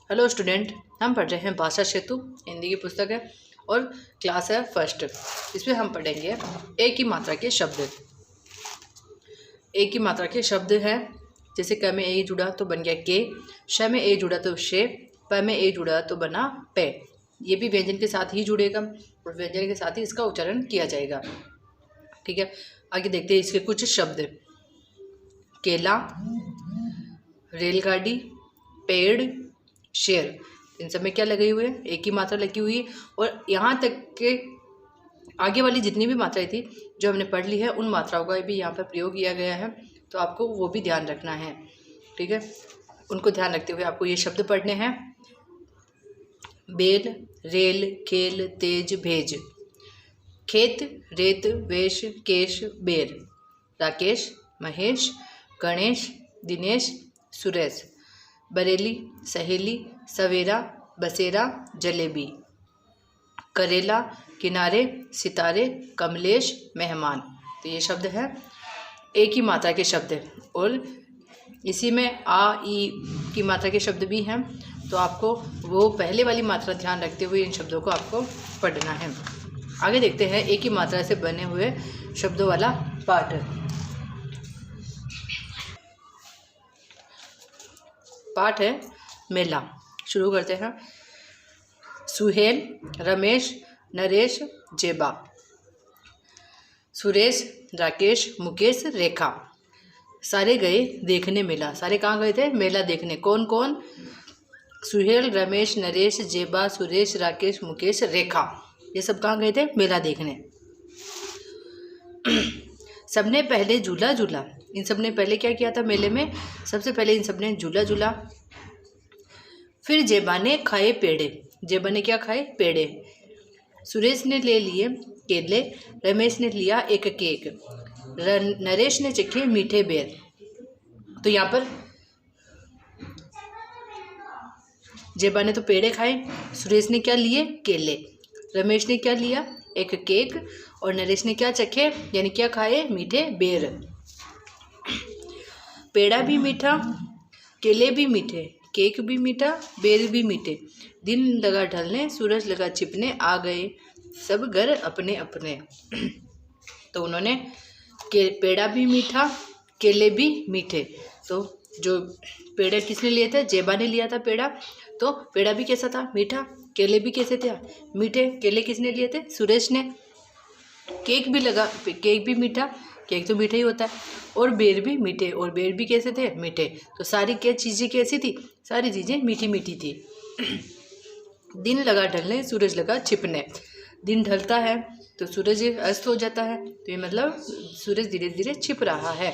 Hello student, हम पढ़ रहे हैं भाषा सेतु हिंदी की पुस्तक है और क्लास है फर्स्ट। इसमें हम पढ़ेंगे एक ही मात्रा के शब्द। एक ही मात्रा के शब्द हैं, जैसे क में ए जुड़ा तो बन गया के, श में ए जुड़ा तो शे, प में ए जुड़ा तो बना पे। ये भी व्यंजन के साथ ही जुड़ेगा और व्यंजन के साथ ही इसका उच्चारण किया जाएगा। ठीक है, आगे देखते हैं इसके कुछ शब्द। केला, रेलगाड़ी, पेड़, शेर। इन सब में क्या लगे हुए हैं? एक ही मात्रा लगी हुई है। और यहाँ तक के आगे वाली जितनी भी मात्राएं थी जो हमने पढ़ ली है, उन मात्राओं का भी यहाँ पर प्रयोग किया गया है, तो आपको वो भी ध्यान रखना है। ठीक है, उनको ध्यान रखते हुए आपको ये शब्द पढ़ने हैं। बेल, रेल, खेल, तेज, भेज। खेत, रेत, वेश, केश, बेर। राकेश, महेश, गणेश, दिनेश, सुरेश। बरेली, सहेली, सवेरा, बसेरा, जलेबी। करेला, किनारे, सितारे, कमलेश, मेहमान। तो ये शब्द है एक ही मात्रा के शब्द है और इसी में आ ई की मात्रा के शब्द भी हैं, तो आपको वो पहले वाली मात्रा ध्यान रखते हुए इन शब्दों को आपको पढ़ना है। आगे देखते हैं एक ही मात्रा से बने हुए शब्दों वाला पाठ। पाठ है मेला। शुरू करते हैं। सुहेल, रमेश, नरेश, जेबा। सुरेश, राकेश, मुकेश, रेखा। सारे गए देखने मेला। सारे कहाँ गए थे? मेला देखने। कौन कौन? सुहेल, रमेश, नरेश, जेबा, सुरेश, राकेश, मुकेश, रेखा। ये सब कहाँ गए थे? मेला देखने। सबने पहले झूला झूला। इन सब ने पहले क्या किया था मेले में? सबसे पहले इन सब ने झूला झूला। फिर जेबा ने खाए पेड़े। जेबा ने क्या खाए? पेड़े। सुरेश ने ले लिए केले, रमेश ने लिया एक केक, नरेश ने चखे मीठे बेर। तो यहाँ पर जेबा ने तो पेड़े खाए, सुरेश ने क्या लिए? केले, रमेश ने क्या लिया? एक केक, और नरेश ने क्या चखे यानी क्या खाए? मीठे बेर। पेड़ा भी मीठा, केले भी मीठे, केक भी मीठा, बेर भी मीठे। दिन लगा ढलने, सूरज लगा छिपने, आ गए सब घर अपने अपने। तो उन्होंने पेड़ा भी मीठा, केले भी मीठे। तो जो पेड़े किसने लिए थे? जेबा ने लिया था पेड़ा। तो पेड़ा भी कैसा था? मीठा। केले भी कैसे थे? मीठे। केले किसने लिए थे? सुरेश ने। केक भी लगा, केक भी मीठा, केक तो मीठा ही होता है, और बेर भी मीठे, और बेर भी कैसे थे? मीठे। तो सारी क्या चीज़ें कैसी थी? सारी चीज़ें मीठी मीठी थी। दिन लगा ढलने, सूरज लगा छिपने। दिन ढलता है तो सूरज अस्त हो जाता है, तो ये मतलब सूरज धीरे धीरे छिप रहा है।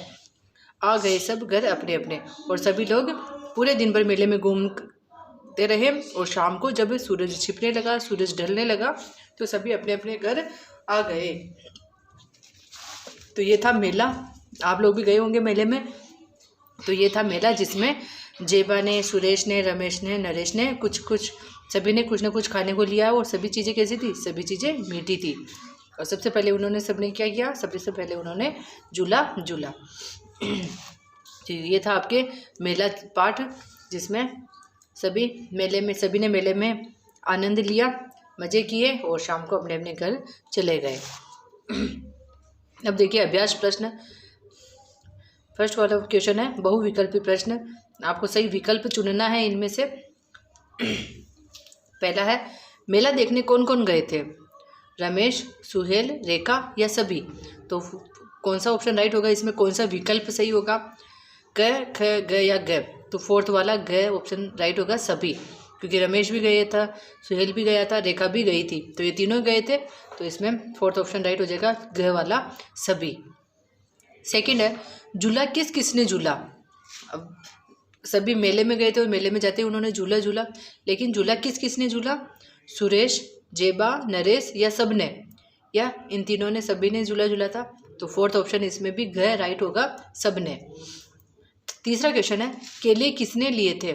आ गए सब घर अपने अपने, और सभी लोग पूरे दिन भर मेले में घूमते रहे, और शाम को जब सूरज छिपने लगा, सूरज ढलने लगा, तो सभी अपने अपने घर आ गए। तो ये था मेला। आप लोग भी गए होंगे मेले में। तो ये था मेला जिसमें जेबा ने, सुरेश ने, रमेश ने, नरेश ने सभी ने कुछ ना कुछ खाने को लिया, और सभी चीज़ें कैसी थी? सभी चीज़ें मीठी थी। और सबसे पहले उन्होंने सबने क्या किया? सबसे पहले उन्होंने झूला झूला। ये था आपके मेला पाठ, जिसमें सभी ने मेले में आनंद लिया, मज़े किए, और शाम को अपने अपने घर चले गए। अब देखिए अभ्यास प्रश्न। फर्स्ट वाला क्वेश्चन है बहुविकल्पी प्रश्न। आपको सही विकल्प चुनना है इनमें से। पहला है, मेला देखने कौन कौन गए थे? रमेश, सुहेल, रेखा या सभी? तो कौन सा ऑप्शन राइट होगा? इसमें कौन सा विकल्प सही होगा? क, ख, ग या ग? तो फोर्थ वाला ग ऑप्शन राइट होगा, सभी, क्योंकि रमेश भी गया था, सुहेल भी गया था, रेखा भी गई थी, तो ये तीनों गए थे, तो इसमें फोर्थ ऑप्शन राइट हो जाएगा, ग वाला, सभी। सेकंड है, झूला किस किसने झूला? अब सभी मेले में गए थे और मेले में जाते ही उन्होंने झूला झूला, लेकिन झूला किस किसने झूला? सुरेश, जेबा, नरेश या सब ने? या इन तीनों ने, सभी ने झूला झूला था? तो फोर्थ ऑप्शन इसमें भी ग राइट होगा, सब ने। तीसरा क्वेश्चन है, केले किसने लिए थे?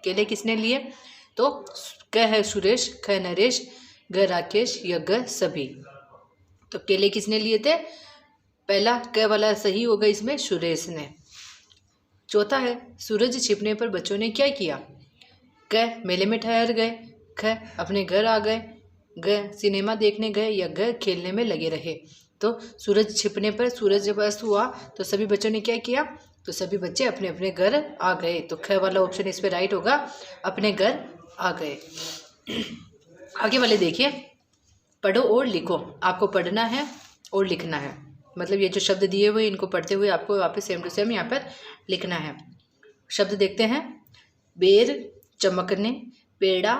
केले किसने लिए? तो क है सुरेश, ख नरेश, ग राकेश या ग सभी? तो केले किसने लिए थे? पहला क वाला सही होगा इसमें, सुरेश ने। चौथा है, सूरज छिपने पर बच्चों ने क्या किया? क मेले में ठहर गए। ख अपने घर आ गए। ग सिनेमा देखने गए या ग खेलने में लगे रहे। तो सूरज छिपने पर, सूरज जब अस्त हुआ तो सभी बच्चों ने क्या किया, तो सभी बच्चे अपने अपने घर आ गए। तो ख वाला ऑप्शन इस पे राइट होगा, अपने घर आ गए। आगे वाले देखिए, पढ़ो और लिखो। आपको पढ़ना है और लिखना है, मतलब ये जो शब्द दिए हुए इनको पढ़ते हुए आपको वापस सेम टू सेम यहाँ पर लिखना है। शब्द देखते हैं। बेर चमकने, पेड़ा,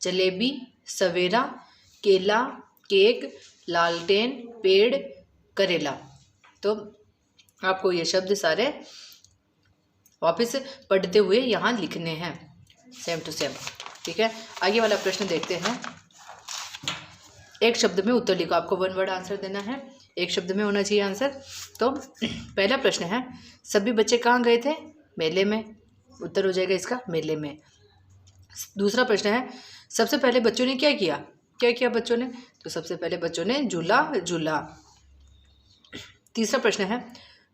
जलेबी, सवेरा, केला, केक, लालटेन, पेड़, करेला। तो आपको ये शब्द सारे वापस पढ़ते हुए यहाँ लिखने हैं सेम टू सेम। ठीक है, आगे वाला प्रश्न देखते हैं। एक शब्द में उत्तर लिखो। आपको वन वर्ड आंसर देना है, एक शब्द में होना चाहिए आंसर। तो पहला प्रश्न है, सभी बच्चे कहाँ गए थे, मेले में। उत्तर हो जाएगा इसका मेले में। दूसरा प्रश्न है, सबसे पहले बच्चों ने क्या किया, क्या किया बच्चों ने, तो सबसे पहले बच्चों ने झूला झूला। तीसरा प्रश्न है,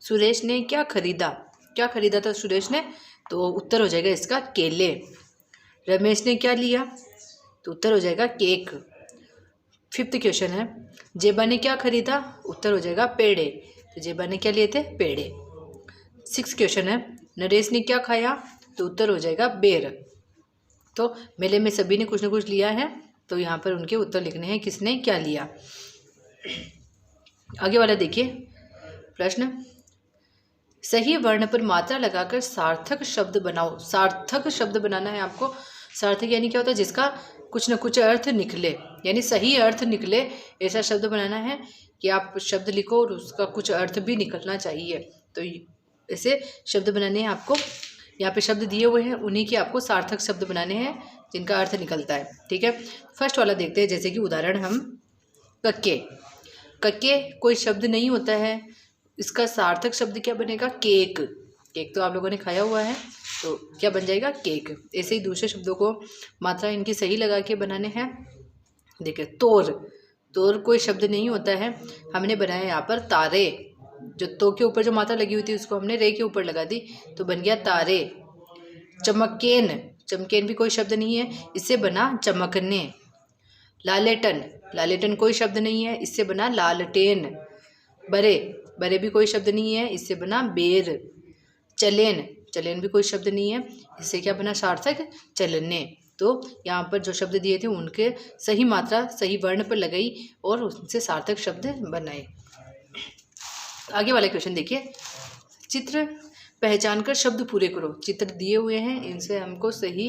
सुरेश ने क्या खरीदा, क्या खरीदा था सुरेश ने, तो उत्तर हो जाएगा इसका केले। रमेश ने क्या लिया, तो उत्तर हो जाएगा केक। फिफ्थ क्वेश्चन है, जेबा ने क्या खरीदा, उत्तर हो जाएगा पेड़े। तो जेबा ने क्या लिए थे, पेड़े। सिक्स क्वेश्चन है, नरेश ने क्या खाया, तो उत्तर हो जाएगा बेर। तो मेले में सभी ने कुछ न कुछ लिया है, तो यहाँ पर उनके उत्तर लिखने हैं किसने क्या लिया। आगे वाला देखिए प्रश्न, सही वर्ण पर मात्रा लगाकर सार्थक शब्द बनाओ। सार्थक शब्द बनाना है आपको। सार्थक यानी क्या होता है, जिसका कुछ न कुछ अर्थ निकले, यानी सही अर्थ निकले, ऐसा शब्द बनाना है कि आप शब्द लिखो और उसका कुछ अर्थ भी निकलना चाहिए। तो ऐसे शब्द बनाने हैं आपको। यहाँ पे शब्द दिए हुए हैं, उन्हीं के आपको सार्थक शब्द बनाने हैं जिनका अर्थ निकलता है। ठीक है, फर्स्ट वाला देखते हैं। जैसे कि उदाहरण हम कक्के, कक्के कोई शब्द नहीं होता है, इसका सार्थक शब्द क्या बनेगा, केक। केक तो आप लोगों ने खाया हुआ है, तो क्या बन जाएगा, केक। ऐसे ही दूसरे शब्दों को मात्रा इनकी सही लगा के बनाने हैं। देखिए तोर, तोर कोई शब्द नहीं होता है, हमने बनाया यहाँ पर तारे। जो तो के ऊपर जो मात्रा लगी हुई थी उसको हमने रे के ऊपर लगा दी, तो बन गया तारे। चमकेन, चमकेन भी कोई शब्द नहीं है, इससे बना चमकने। लालेटन, लालेटन कोई शब्द नहीं है, इससे बना लालटेन। बरे, बरे भी कोई शब्द नहीं है, इससे बना बेर। चलेन, चलेन भी कोई शब्द नहीं है, इससे क्या बना, सार्थक चलने। तो यहाँ पर जो शब्द दिए थे उनके सही मात्रा सही वर्ण पर लगाई और उनसे सार्थक शब्द बनाए। आगे वाला क्वेश्चन देखिए, चित्र पहचान कर शब्द पूरे करो। चित्र दिए हुए हैं, इनसे हमको सही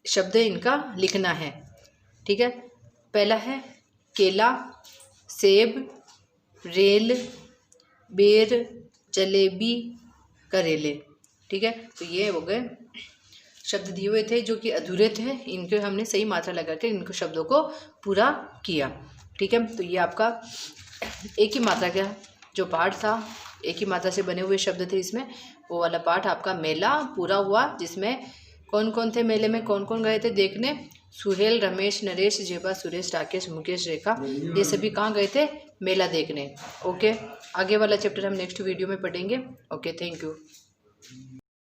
शब्द इनका लिखना है। ठीक है, पहला है केला, सेब, रेल, बेर, जलेबी, करेले। ठीक है, तो ये हो गए शब्द दिए हुए थे जो कि अधूरे थे, इनके हमने सही मात्रा लगा के इनको शब्दों को पूरा किया। ठीक है, तो ये आपका एक ही मात्रा का जो पाठ था, एक ही मात्रा से बने हुए शब्द थे इसमें, वो वाला पाठ आपका मेला पूरा हुआ। जिसमें कौन कौन थे मेले में, कौन कौन गए थे देखने, सुहेल, रमेश, नरेश, जेबा, सुरेश, राकेश, मुकेश, रेखा, ये सभी कहाँ गए थे, मेला देखने। ओके, आगे वाला चैप्टर हम नेक्स्ट वीडियो में पढ़ेंगे। Okay, thank you.